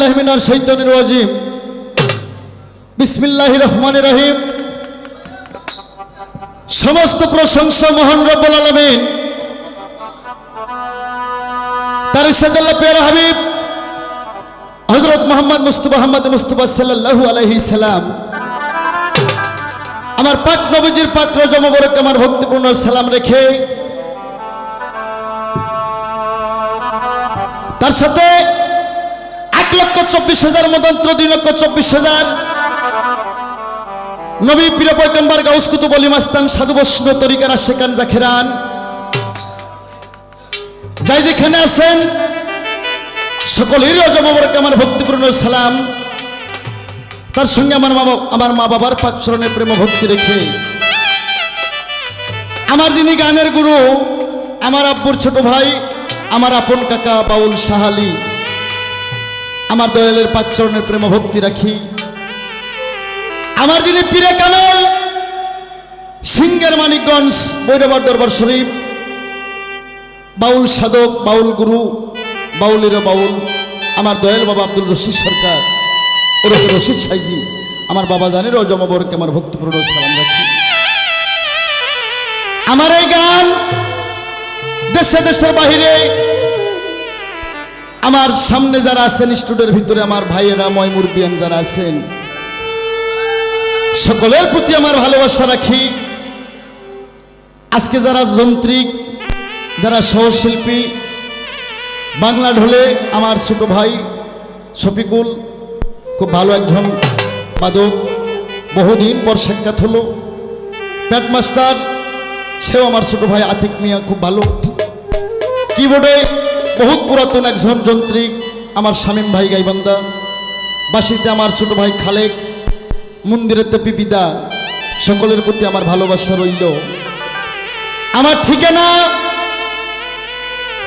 বিল্লাহি মিনাশ শাইতানির রাজিম। বিসমিল্লাহির রহমানির রহিম। সমস্ত প্রশংসা মহান রব্বুল আলামিন তার ইরশাদুল্লাহ প্রিয় হাবিব হযরত মুহাম্মদ মুস্তাফা সাল্লাল্লাহু আলাইহি সাল্লাম আমার পাক নবীজির পাক রওজা মোবারক আমার ভক্তিপূর্ণ সালাম রেখে তার সাথে 1,24,000 মতান্তর 2,24,000 নবী প্রিয় পয়গম্বর গাউস কুতুব আলী মাস্তান সাধু বৈষ্ণব তরিকার আশিকান জাকিরান যাই যেখানে আছেন সকলেরই রওজা মোবারক আমার ভক্তিপূর্ণ সালাম। তার সঙ্গে আমার মা বাবার পাক চরণে প্রেম ভক্তি রেখে আমার যিনি গানের গুরু আমার আব্বুর ছোট ভাই আমার আপন কাকা বাউল সাহালি আমার দয়ালের পাক চরণে প্রেম ভক্তি রাখি। আমার যিনি পীরে কামেল সিংহের মানিকগঞ্জ বৈরবার দরবার শরীফ বাউল সাধক বাউল গুরু বাউলের বাউল আমার দয়াল বাবা আব্দুল রশিদ সরকার ওরফে রশিদ সাইজি আমার বাবা জানের রওজা মোবারকে আমার ভক্তিপূর্ণ সালাম রাখি। আমার এই গান দেশে দেশের বাহিরে আমার সামনে যারা আছেন স্টুডিওর ভিতরে আমার ভাইয়েরা ময়মুরবিয়ান যারা আছেন সকলের প্রতি আমার ভালোবাসা রাখি। আজকে যারা যন্ত্রিক যারা সহশিল্পী বাংলা ঢোলে আমার ছোট ভাই শফিকুল খুব ভালো একজন বাদক, বহুদিন পর সাক্ষাৎ হলো। প্যাট মাস্টার সেও আমার ছোট ভাই আতিক মিয়া খুব ভালো। কিবোর্ডে বহুত পুরাতন একজন যন্ত্রিক আমার শামীম ভাই গাইবান্ধা। বাঁশিতে আমার ছোট ভাই খালেক, মন্দিরেতে পিপিদা, সকলের প্রতি আমার ভালোবাসা রইল। আমার ঠিকানা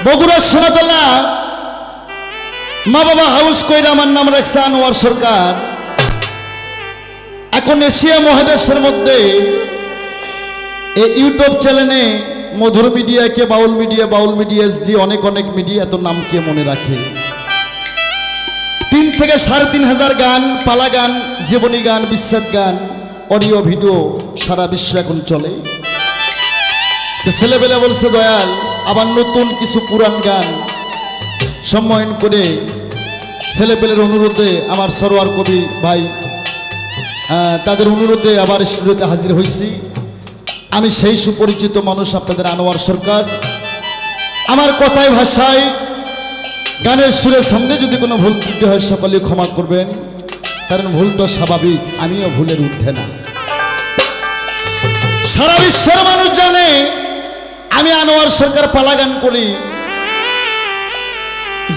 বগুড়া সোনাতলা মা বাবা হাউস কইরা আমার নাম রাখছে আনোয়ার সরকার। এখন এশিয়া মহাদেশের মধ্যে এই ইউটিউব চ্যানেলে মধুর মিডিয়াকে বাউল মিডিয়া এসডি অনেক অনেক মিডিয়া এত নাম কে মনে রাখে। 3 থেকে 3,500 গান, পালা গান, জীবনী গান, বিচ্ছেদ গান, অডিও ভিডিও সারা বিশ্ব এখন চলে। ছেলেবেলা বলছে দয়াল আবার নতুন কিছু পুরান গান সম্মান করে ছেলেপেলের অনুরোধে আমার সরোয়ার কবি ভাই তাদের অনুরোধে আবার স্টুডিওতে হাজির হয়েছি। আমি সেই সুপরিচিত মানুষ আপনাদের আনোয়ার সরকার। আমার কথায় ভাষায় গানের সুরের সঙ্গে যদি কোনো ভুল ত্রুটি হয় সকলে ক্ষমা করবেন, কারণ ভুলটা স্বাভাবিক, আমিও ভুলের ঊর্ধ্বে না। সারা বিশ্বের মানুষ জানে আমি আনোয়ার সরকার পালা গান করি,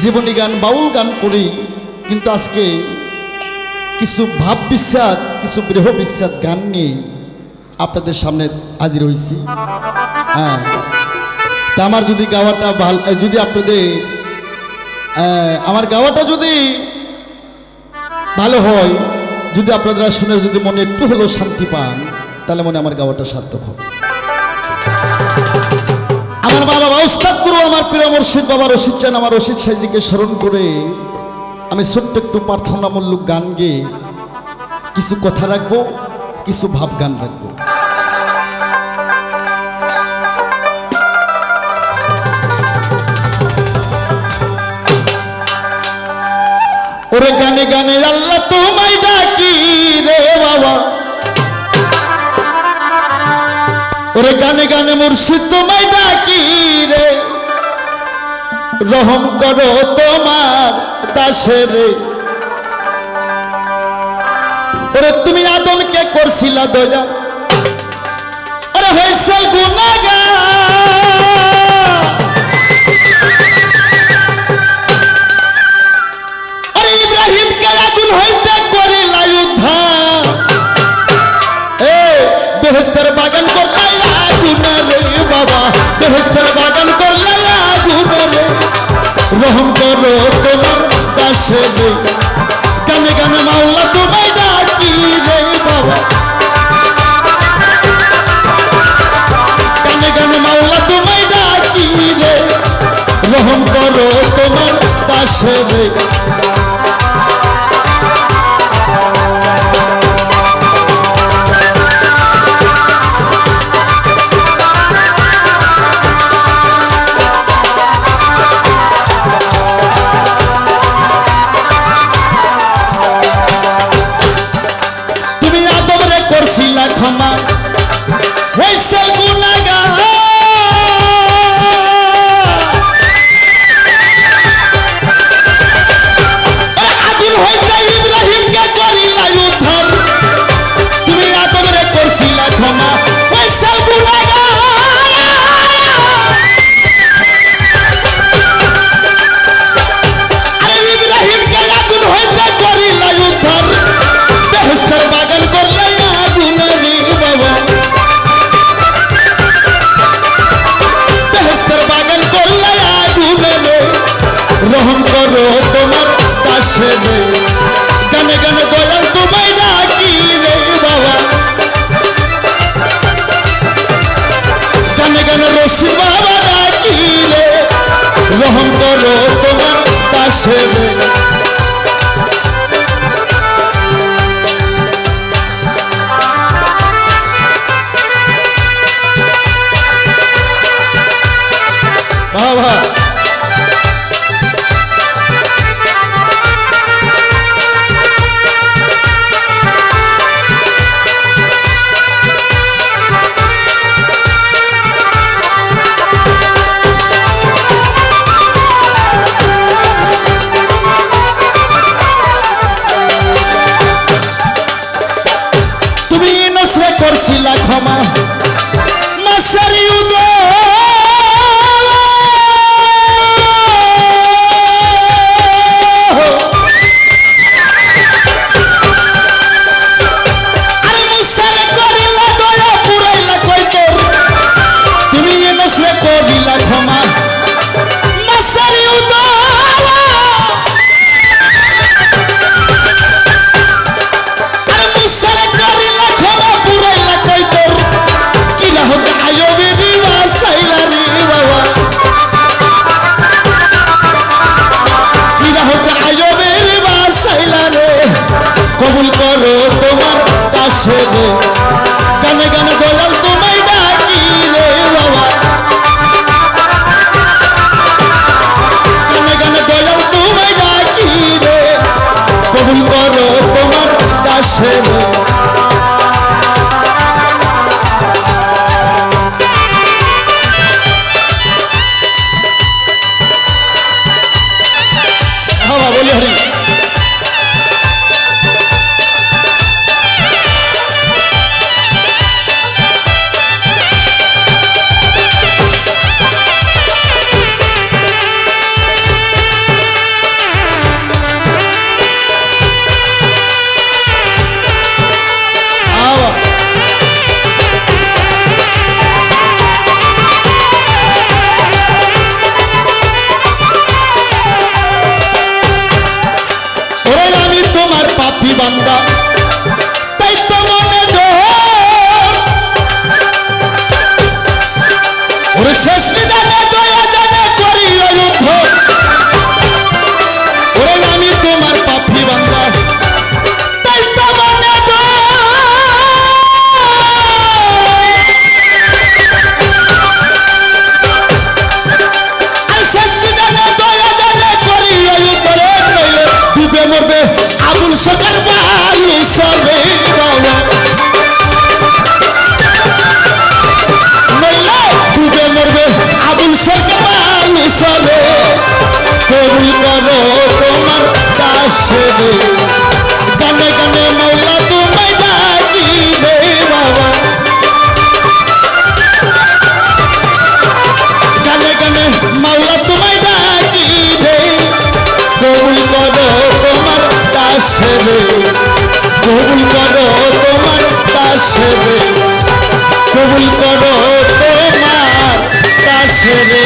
জীবনী গান, বাউল গান করি, কিন্তু আজকে কিছু ভাব বিস্বাদ, কিছু বৃহ বিস্বাদ গান নিয়ে আপনাদের সামনে হাজির হয়েছি। হ্যাঁ, তা আমার যদি গাওয়াটা ভালো, যদি আপনাদের আমার গাওয়াটা যদি ভালো হয়, যদি আপনারা শুনে যদি মনে একটু হলেও শান্তি পান, তাহলে মনে আমার গাওয়াটা সার্থক হবে। আমার বাবা উস্তাদ গুরু আমার প্রিয় মুর্শিদ বাবা রশিদ চান আমার রশিদ সাইজিকে স্মরণ করে আমি ছোট্ট একটু প্রার্থনামূলক গান গেয়ে কিছু কথা রাখবো, কিছু ভাব গান রাখবো। ওরে গানে গানে আল্লাহ তোমায় ডাকি রে বাবা, ওরে গানে গানে মুর্শিদ তোমায় ডাকি রে, রহম করো তোমার দাসের। ওরে তুমি আদমকে করছিলা দয়া, ওরে হয়েছে গুনাহগার, ওরে ইব্রাহিমকে আগুন হইতে করিলা উদ্ধার, বেহেশতের বাগান করলে আগুন রে বাবা, বেহেশতের বাগান করলে আগুন রে, রহম করো তোমার দাসের। গানে গানে মাওলা তোমায় ডাকি রে বাবা, গানে গানে মাওলা তোমায় ডাকি রে, রহম করো তোমার দাসের। দাসে রে বাবা করছিলা ক্ষমা মাসারি তুমি নসলে করিলা ক্ষমা মাসারি কবুল করো তোমার দাসে রে গানে গানে দয়াল তোমায় ডাকি রে বাবা গানে গানে দয়াল তোমায় ডাকি রে কবুল করো তোমার দাসে রে বাবা বলি হরি পাপি বান্দা তাই তো মনে ডর ওরে শেষ নিদানে দয়া জানে করি যুদ্ধ ওরে আমি তোমার পাপি বান্দা তাই তো মনে ডর শেষ নিদানে দয়া জানে করি যুদ্ধ রে নইলে ডুবে মরবে আবুল সরকার বালু সবে বাবা নইলে ডুবে মরবে আবুল সরকার বালু সবে কবুল করো তোমার দাসে রে গানে গানে মৌলা তোমায় ডাকি রে বাবা গানে গানে মৌলা তোমায় ডাকি রে কবুল করো তোমার দাসে রে কবুল করো তোমার দাসে রে কবুল করো তোমার দাসে রে